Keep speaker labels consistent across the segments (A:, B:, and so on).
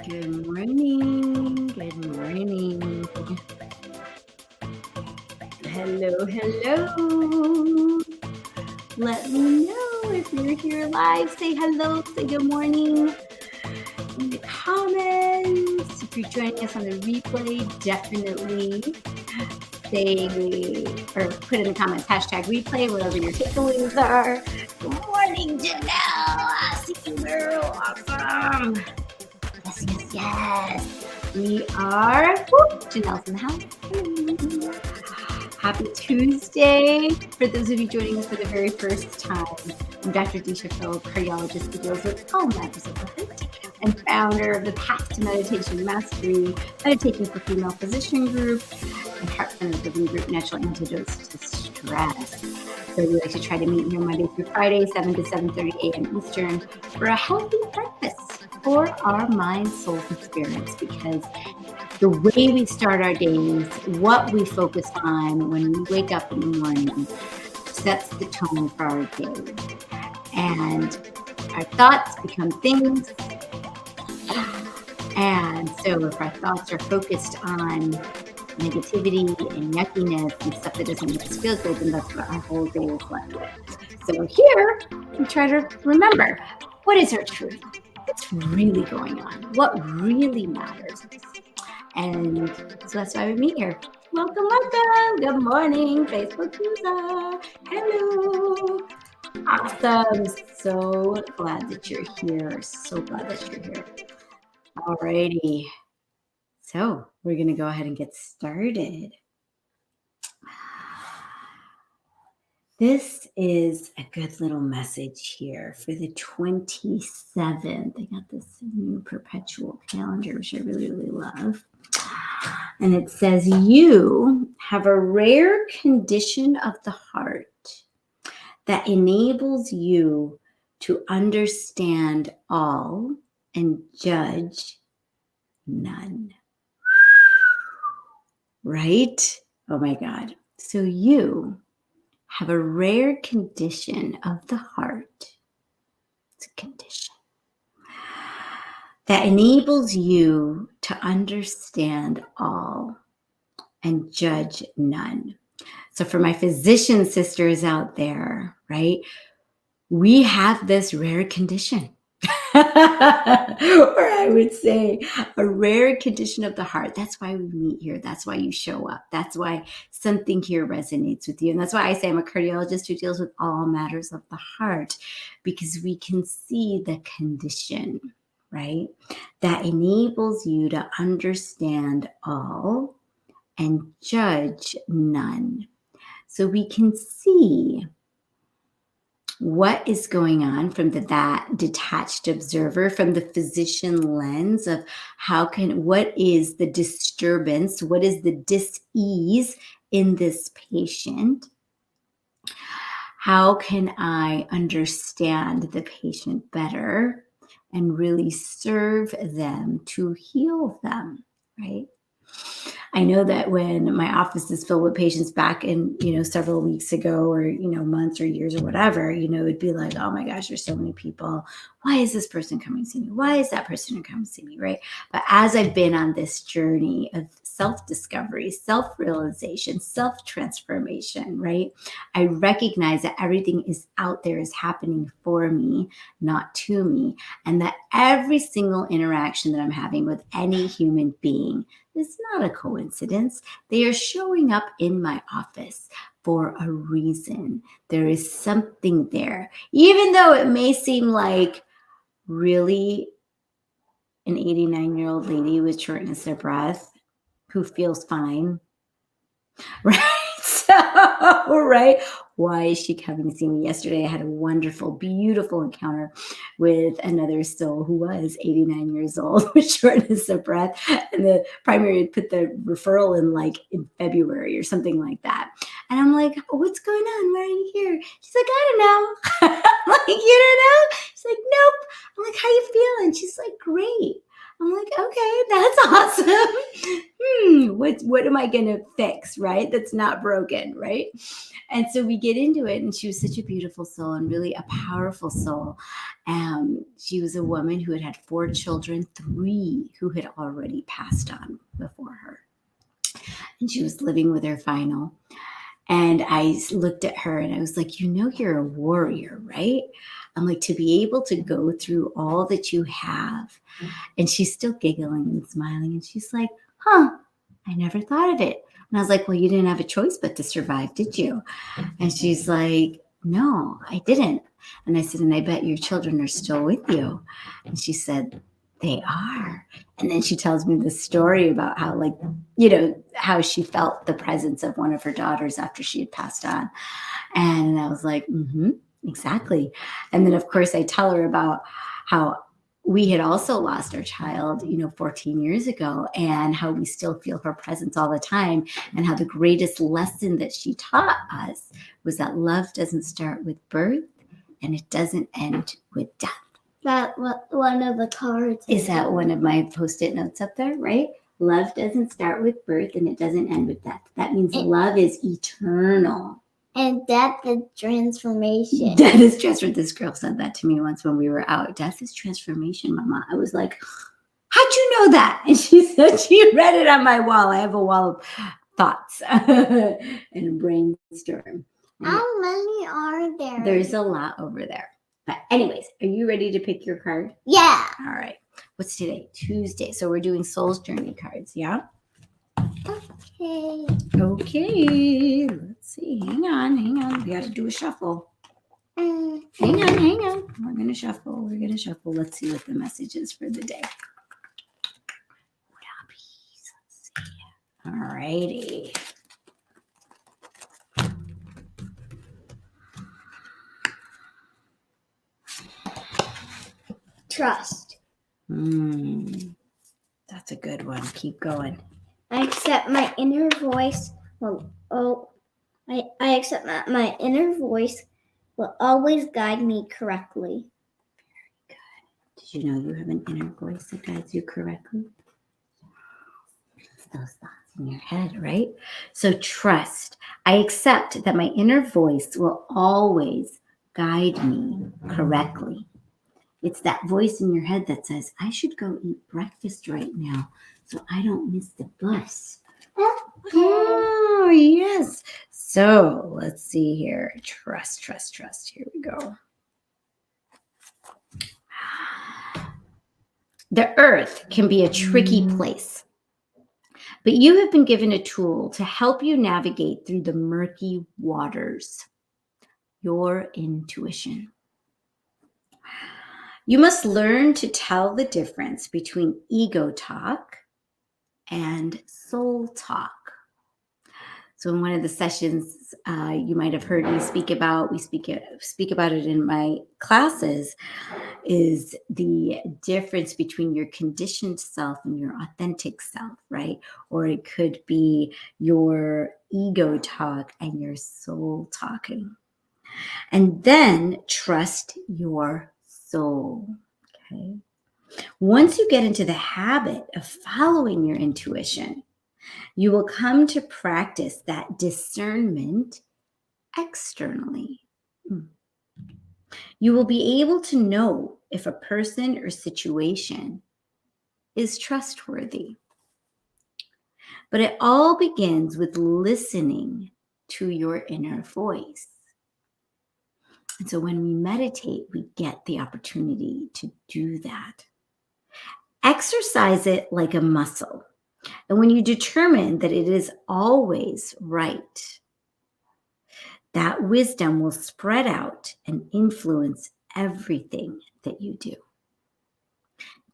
A: Good morning. Good morning. Hello. Let me know if you're here live. Say hello, say good morning in the comments. If you're joining us on the replay, definitely say or put in the comments #replay, whatever your takeaways are. Good morning, Janelle. I see you, girl. Awesome. Yes. We are Janelle's in the house. Happy Tuesday. For those of you joining us for the very first time, I'm Dr. Disha, cardiologist who deals with all matters of the heart and founder of the Path to Meditation Mastery, Meditation for Female Physician Group, and Heart-Centered Living Group, Natural Antidotes to Stress. So we like to try to meet here Monday through Friday, 7 to 7:30 a.m. Eastern, for a healthy breakfast for our mind, soul, and spirits, because the way we start our days, what we focus on when we wake up in the morning, sets the tone for our day. And our thoughts become things. And so if our thoughts are focused on negativity and yuckiness and stuff that doesn't make us feel good, then that's what our whole day is left with. So here, we try to remember, what is our truth? What's really going on? What really matters? And so that's why we meet here. Welcome. Good morning, Facebook user. Hello. Awesome. So glad that you're here. So glad that you're here. Alrighty. So we're going to go ahead and get started. This is a good little message here for the 27th. I got this new perpetual calendar, which I really, really love. And it says, you have a rare condition of the heart that enables you to understand all and judge none. Right? Oh my God. So you have a rare condition of the heart. It's a condition that enables you to understand all and judge none. So for my physician sisters out there, right, we have this rare condition. Or I would say a rare condition of the heart. That's why we meet here. That's why you show up. That's why something here resonates with you. And that's why I say I'm a cardiologist who deals with all matters of the heart, because we can see the condition, right, that enables you to understand all and judge none. So we can see what is going on from that detached observer, from the physician lens of what is the disturbance, what is the dis-ease in this patient? How can I understand the patient better and really serve them to heal them, right? I know that when my office is filled with patients back in, several weeks ago or, months or years or whatever, it'd be like, oh my gosh, there's so many people. Why is this person coming to see me? Why is that person coming to see me, right? But as I've been on this journey of self-discovery, self-realization, self-transformation, right, I recognize that everything is out there is happening for me, not to me, and that every single interaction that I'm having with any human being is not a coincidence. They are showing up in my office for a reason. There is something there. Even though it may seem like really an 89-year-old lady with shortness of breath who feels fine, right? So, right? Why is she coming to see me? Yesterday, I had a wonderful, beautiful encounter with another soul who was 89 years old with shortness of breath. And the primary had put the referral in February or something like that. And I'm like, oh, what's going on? Why are you here? She's like, I don't know. I'm like, you don't know? She's like, nope. I'm like, how you feeling? She's like, great. I'm like, okay, that's awesome. What am I gonna fix, right? That's not broken, right? And so we get into it, and she was such a beautiful soul and really a powerful soul. She was a woman who had had 4 children, 3 who had already passed on before her, and she was living with her final. And I looked at her and I was like, you're a warrior, right? I'm like, to be able to go through all that you have. And she's still giggling and smiling. And she's like, huh, I never thought of it. And I was like, well, you didn't have a choice but to survive, did you? And she's like, no, I didn't. And I said, and I bet your children are still with you. And she said, they are. And then she tells me the story about how, like, how she felt the presence of one of her daughters after she had passed on. And I was like, exactly. And then, of course, I tell her about how we had also lost our child, 14 years ago, and how we still feel her presence all the time, and how the greatest lesson that she taught us was that love doesn't start with birth and it doesn't end with death.
B: That one of the cards.
A: Is that one of my Post-it notes up there, right? Love doesn't start with birth and it doesn't end with death. That means love is eternal.
B: And death is transformation.
A: Death is transformation. This girl said that to me once when we were out. Death is transformation, Mama. I was like, how'd you know that? And she said she read it on my wall. I have a wall of thoughts and a brainstorm.
B: How many are there?
A: There's a lot over there. But anyways, are you ready to pick your card?
B: Yeah.
A: All right. What's today? Tuesday. So we're doing Soul's Journey cards, yeah?
B: Okay.
A: Okay. Let's see. Hang on. We got to do a shuffle. Hang on. We're going to shuffle. Let's see what the message is for the day. Let's see. All righty.
B: Trust.
A: That's a good one. Keep going.
B: I accept my inner voice. I accept that my inner voice will always guide me correctly.
A: Very good. Did you know you have an inner voice that guides you correctly? It's those thoughts in your head, right? So trust. I accept that my inner voice will always guide me correctly. It's that voice in your head that says, I should go eat breakfast right now so I don't miss the bus. Oh, yes. So let's see here. Trust. Here we go. The earth can be a tricky place, but you have been given a tool to help you navigate through the murky waters. Your intuition. You must learn to tell the difference between ego talk and soul talk. So in one of the sessions, you might have heard me speak about it in my classes, is the difference between your conditioned self and your authentic self, right? Or it could be your ego talk and your soul talking. And then trust your soul, okay? Once you get into the habit of following your intuition, you will come to practice that discernment externally. You will be able to know if a person or situation is trustworthy. But it all begins with listening to your inner voice. And so when we meditate, we get the opportunity to do that. Exercise it like a muscle. And when you determine that it is always right, that wisdom will spread out and influence everything that you do.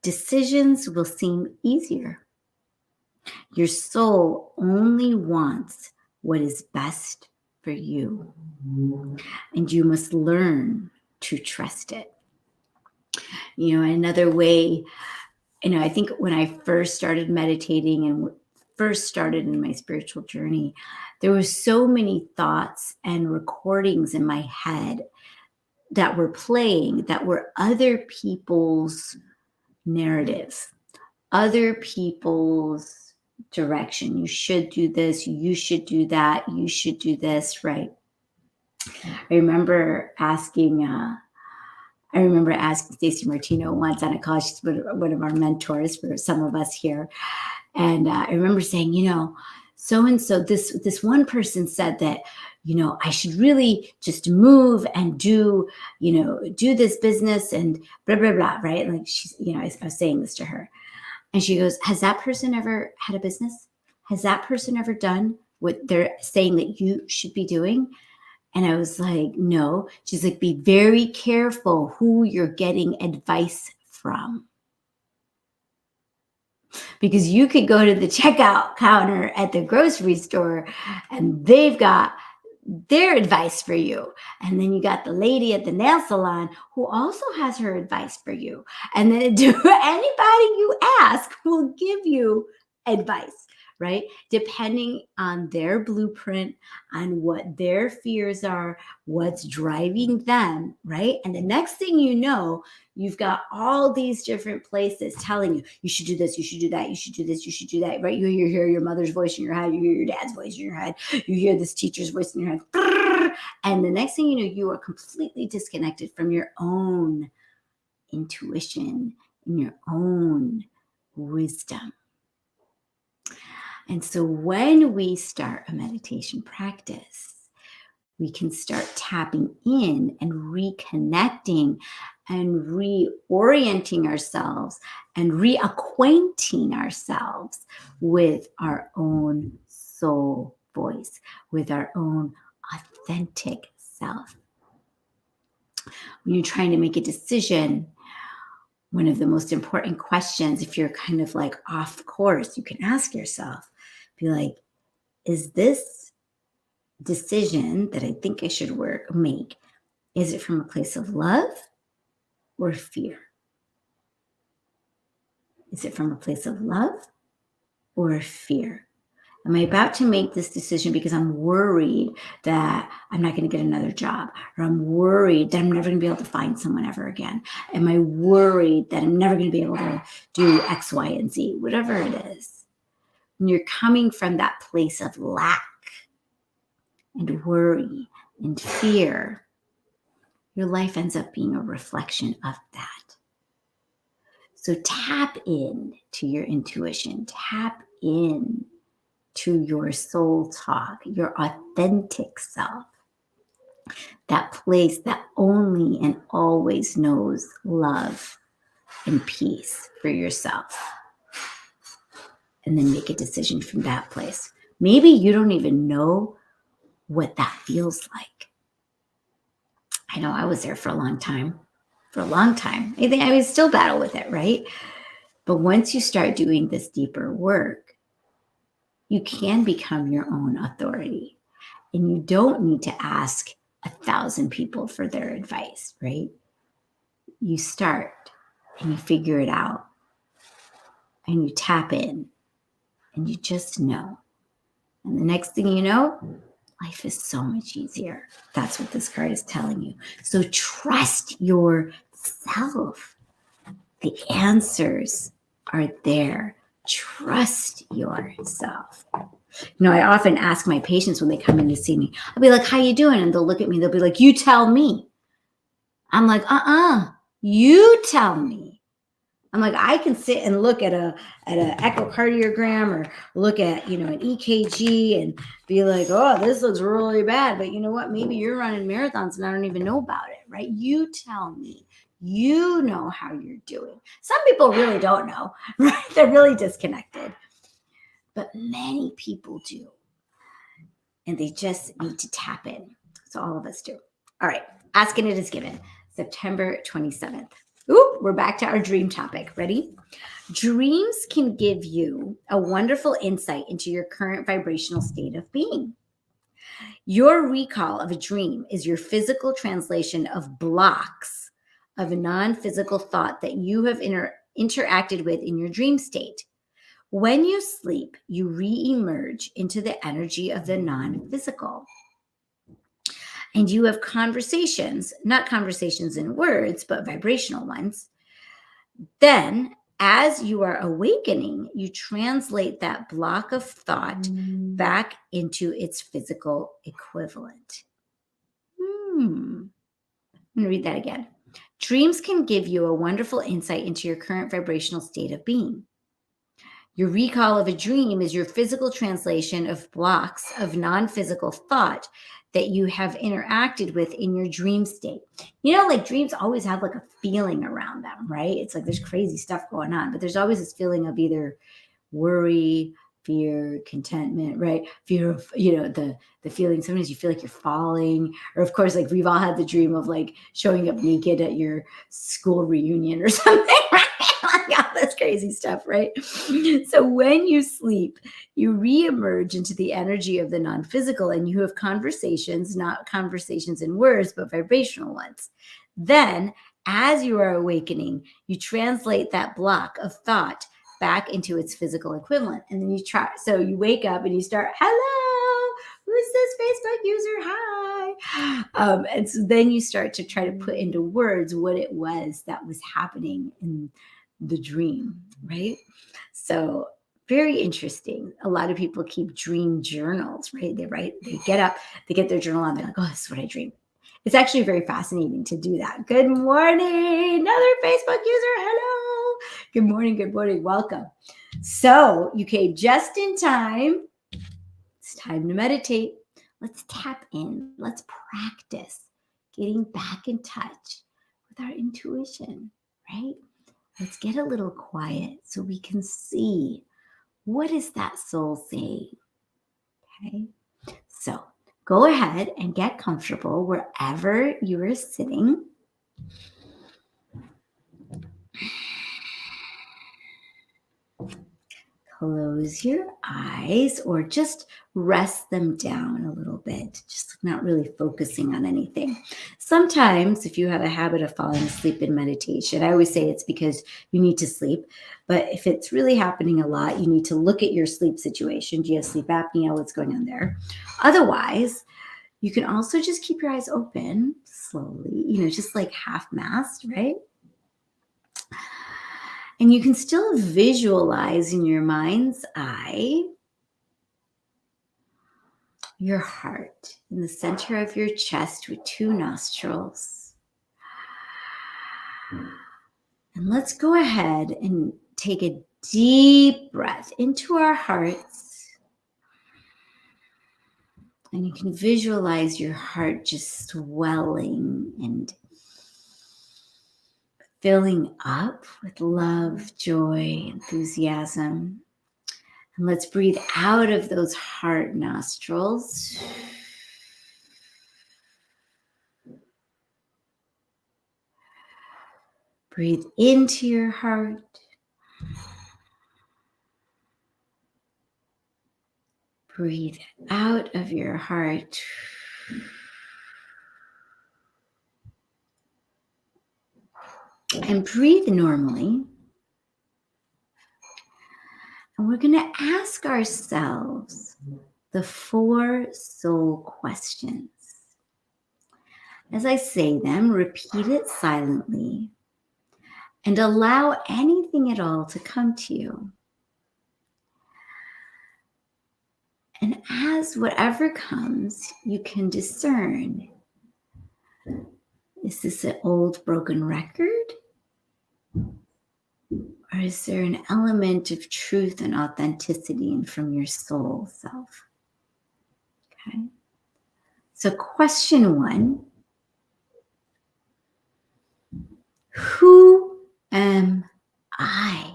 A: Decisions will seem easier. Your soul only wants what is best for you, and you must learn to trust it. Another way, I think when I first started meditating and first started in my spiritual journey, there were so many thoughts and recordings in my head that were playing that were other people's narratives. other people's direction. You should do this. You should do that. You should do this, right? I remember asking Stacey Martino once on a call. She's one of our mentors for some of us here. And I remember saying, so and so, this one person said that, I should really just move and do this business and blah, blah, blah, right? Like she's, I was saying this to her. And she goes, has that person ever had a business? Has that person ever done what they're saying that you should be doing? And I was like, no. She's like, be very careful who you're getting advice from. Because you could go to the checkout counter at the grocery store and they've got their advice for you. And then you got the lady at the nail salon who also has her advice for you. And then anybody you ask will give you advice, right? Depending on their blueprint, on what their fears are, what's driving them, right? And the next thing you know, you've got all these different places telling you, you should do this, you should do that, you should do this, you should do that, right? You hear your mother's voice in your head, you hear your dad's voice in your head, you hear this teacher's voice in your head. And the next thing you know, you are completely disconnected from your own intuition and your own wisdom. And so when we start a meditation practice, we can start tapping in and reconnecting and reorienting ourselves and reacquainting ourselves with our own soul voice, with our own authentic self. When you're trying to make a decision, one of the most important questions, if you're kind of like off course, you can ask yourself, be like, is this decision that I think I should make, is it from a place of love or fear? Is it from a place of love or fear? Am I about to make this decision because I'm worried that I'm not going to get another job? Or I'm worried that I'm never going to be able to find someone ever again? Am I worried that I'm never going to be able to do X, Y, and Z? Whatever it is. When you're coming from that place of lack and worry and fear, your life ends up being a reflection of that. So tap in to your intuition, tap in to your soul talk, your authentic self, that place that only and always knows love and peace for yourself. And then make a decision from that place. Maybe you don't even know what that feels like. I know I was there for a long time. I think I would still battle with it, right? But once you start doing this deeper work, you can become your own authority. And you don't need to ask 1,000 people for their advice, right? You start and you figure it out and you tap in and you just know. And the next thing you know, life is so much easier. That's what this card is telling you. So trust yourself. The answers are there. Trust yourself. I often ask my patients when they come in to see me, I'll be like, how you doing? And they'll look at me, they'll be like, you tell me. I'm like, you tell me. I'm like, I can sit and look at an echocardiogram or look at, an EKG and be like, oh, this looks really bad. But you know what? Maybe you're running marathons and I don't even know about it, right? You tell me. You know how you're doing. Some people really don't know, right? They're really disconnected. But many people do. And they just need to tap in. So all of us do. All right. Asking It is Given, September 27th. Ooh, we're back to our dream topic. Ready? Dreams can give you a wonderful insight into your current vibrational state of being. Your recall of a dream is your physical translation of blocks of a non-physical thought that you have interacted with in your dream state. When you sleep, you re-emerge into the energy of the non-physical. And you have conversations, not conversations in words, but vibrational ones. Then, As you are awakening, you translate that block of thought back into its physical equivalent. I'm going to read that again. Dreams can give you a wonderful insight into your current vibrational state of being. Your recall of a dream is your physical translation of blocks of non physical thought that you have interacted with in your dream state. Like dreams always have like a feeling around them, right? It's like there's crazy stuff going on, but there's always this feeling of either worry, fear, contentment, right? Fear of, the feeling. Sometimes you feel like you're falling, or of course, like we've all had the dream of like showing up naked at your school reunion or something, right? Like all this crazy stuff, right? So when you sleep, you reemerge into the energy of the non-physical, and you have conversations, not conversations in words, but vibrational ones. Then, as you are awakening, you translate that block of thought back into its physical equivalent. And then you wake up and you start, hello, who's this Facebook user? Hi. And so then you start to try to put into words what it was that was happening in the dream, right? So very interesting. A lot of people keep dream journals, right? They get up, they get their journal on, they're like, oh, this is what I dreamed. It's actually very fascinating to do that. Good morning, another Facebook user. Hello. Good morning, welcome. So you came just in time. It's time to meditate. Let's tap in. Let's practice getting back in touch with our intuition, right? Let's get a little quiet so we can see, what is that soul saying? Okay. So go ahead and get comfortable wherever you are sitting. Close your eyes or just rest them down a little bit, just not really focusing on anything. Sometimes, if you have a habit of falling asleep in meditation, I always say it's because you need to sleep. But if it's really happening a lot, you need to look at your sleep situation. Do you have sleep apnea? What's going on there? Otherwise, you can also just keep your eyes open slowly, just like half mast, right? And you can still visualize in your mind's eye your heart in the center of your chest with two nostrils. And let's go ahead and take a deep breath into our hearts. And you can visualize your heart just swelling and filling up with love, joy, enthusiasm. And let's breathe out of those heart nostrils. Breathe into your heart. Breathe out of your heart. And breathe normally. And we're going to ask ourselves the 4 soul questions. As I say them, repeat it silently and allow anything at all to come to you. And as whatever comes, you can discern, is this an old broken record? Or is there an element of truth and authenticity and from your soul self? Okay. So question 1, who am I?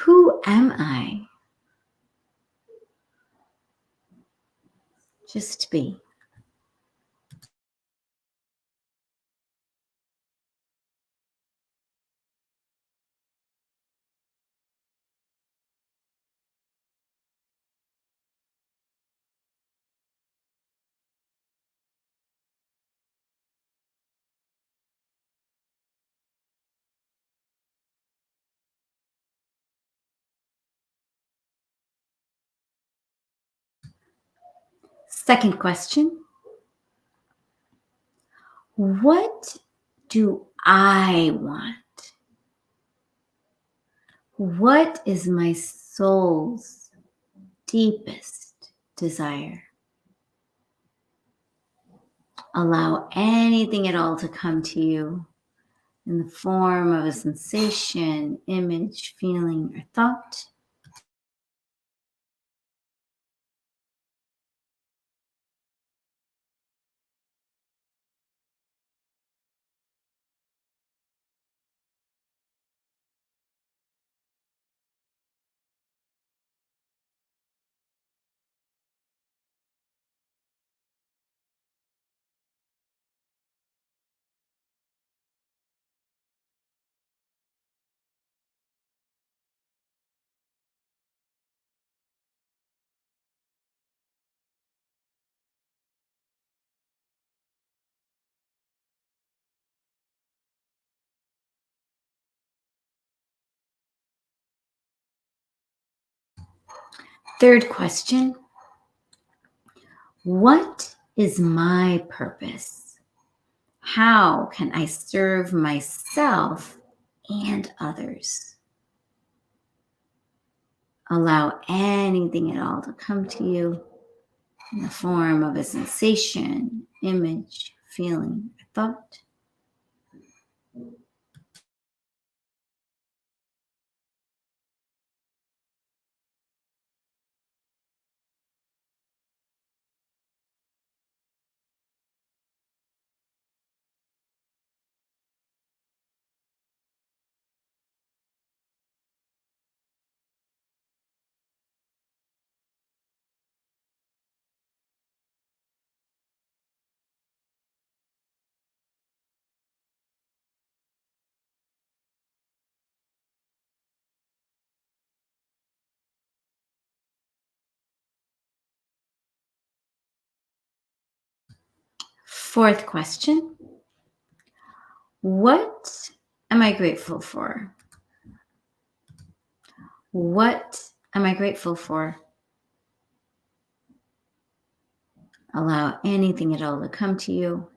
A: Who am I? Just be. Second question, What do I want? What is my soul's deepest desire? Allow anything at all to come to you in the form of a sensation, image, feeling, or thought. Third question. What is my purpose? How can I serve myself and others? Allow anything at all to come to you in the form of a sensation, image, feeling, or thought. Fourth question. What am I grateful for? What am I grateful for? Allow anything at all to come to you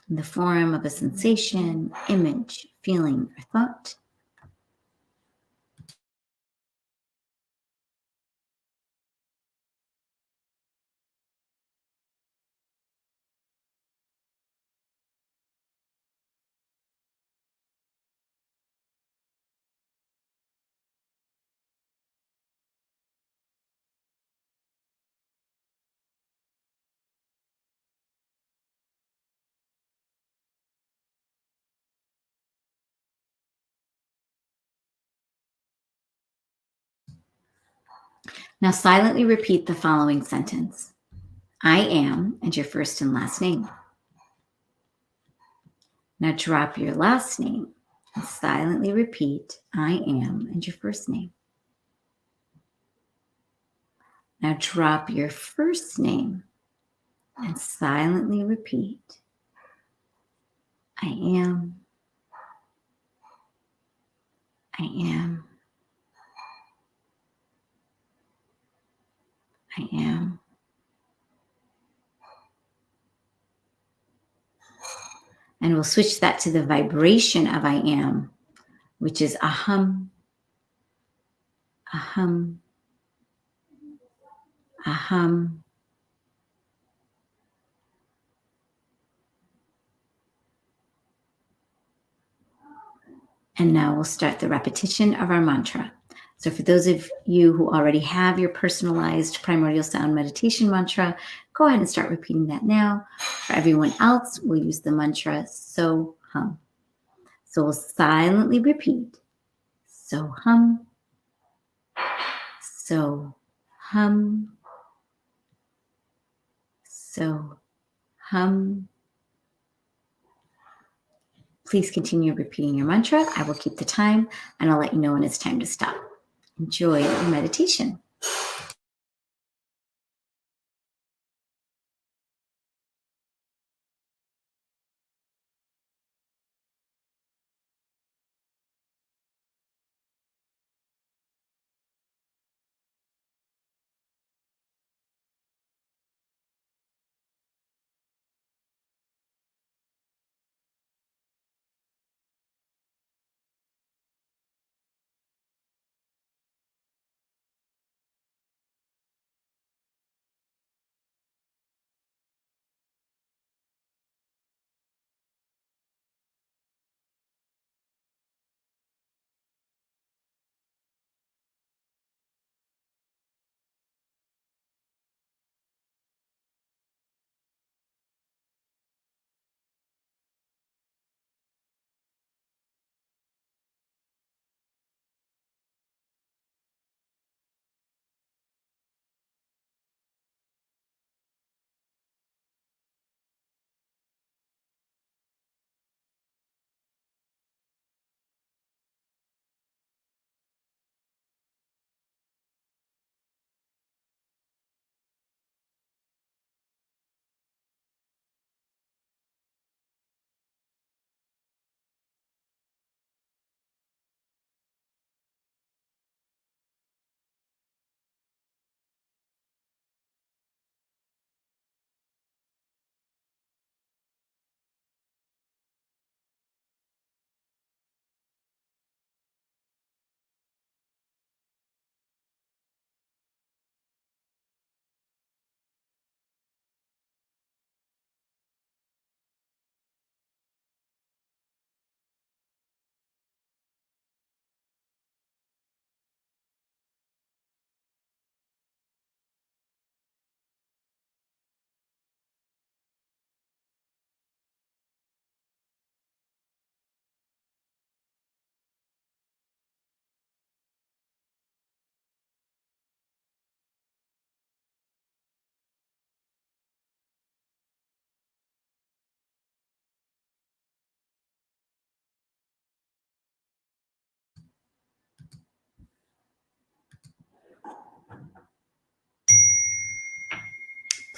A: in the form of a sensation, image, feeling, or thought. Now silently repeat the following sentence. I am, and your first and last name. Now drop your last name and silently repeat I am and your first name. Now drop your first name and silently repeat I am, I am, I am. And we'll switch that to the vibration of I am, which is aham, aham, aham. And now we'll start the repetition of our mantra. So for those of you who already have your personalized primordial sound meditation mantra, go ahead and start repeating that now. For everyone else, we'll use the mantra so hum. So we'll silently repeat so hum, so hum, so hum. Please continue repeating your mantra. I will keep the time and I'll let you know when it's time to stop. Enjoy your meditation.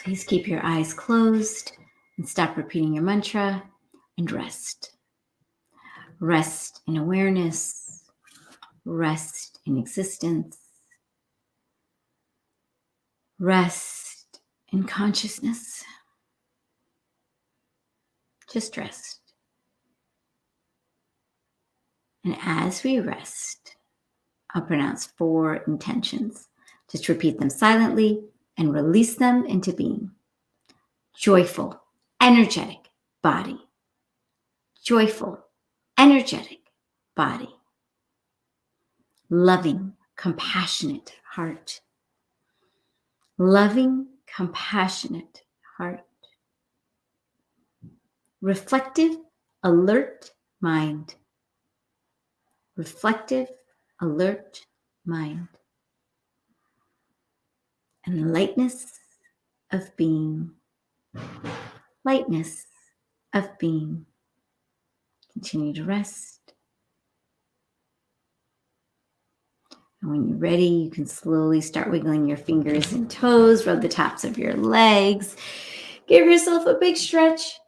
A: Please keep your eyes closed and stop repeating your mantra and rest. Rest in awareness, rest in existence, rest in consciousness. Just rest. And as we rest, I'll pronounce 4 intentions. Just repeat them silently and release them into being. Joyful, energetic body. Joyful, energetic body. Loving, compassionate heart. Loving, compassionate heart. Reflective, alert mind. Reflective, alert mind. And lightness of being. Lightness of being. Continue to rest. And when you're ready, you can slowly start wiggling your fingers and toes, rub the tops of your legs. Give yourself a big stretch.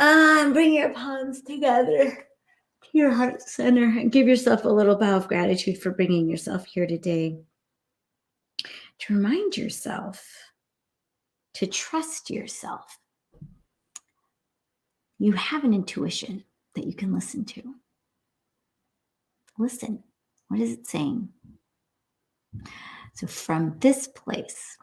A: And bring your palms together to your heart center and give yourself a little bow of gratitude for bringing yourself here today. To remind yourself to trust yourself. You have an intuition that you can listen to. Listen. What is it saying? So from this place,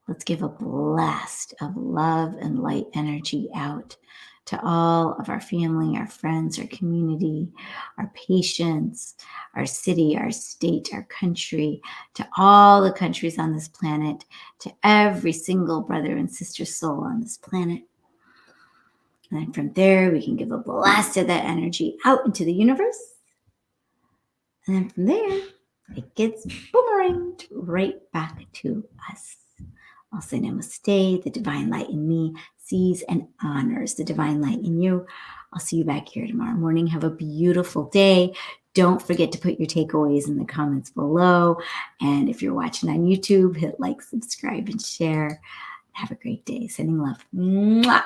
A: let's give a blast of love and light energy out to all of our family, our friends, our community, our patients, our city, our state, our country, to all the countries on this planet, to every single brother and sister soul on this planet. And then from there, we can give a blast of that energy out into the universe. And then from there, it gets boomeranged right back to us. I'll say namaste. The divine light in me sees and honors the divine light in you. I'll see you back here tomorrow morning. Have a beautiful day. Don't forget to put your takeaways in the comments below. And if you're watching on YouTube, hit like, subscribe, and share. Have a great day. Sending love. Mwah.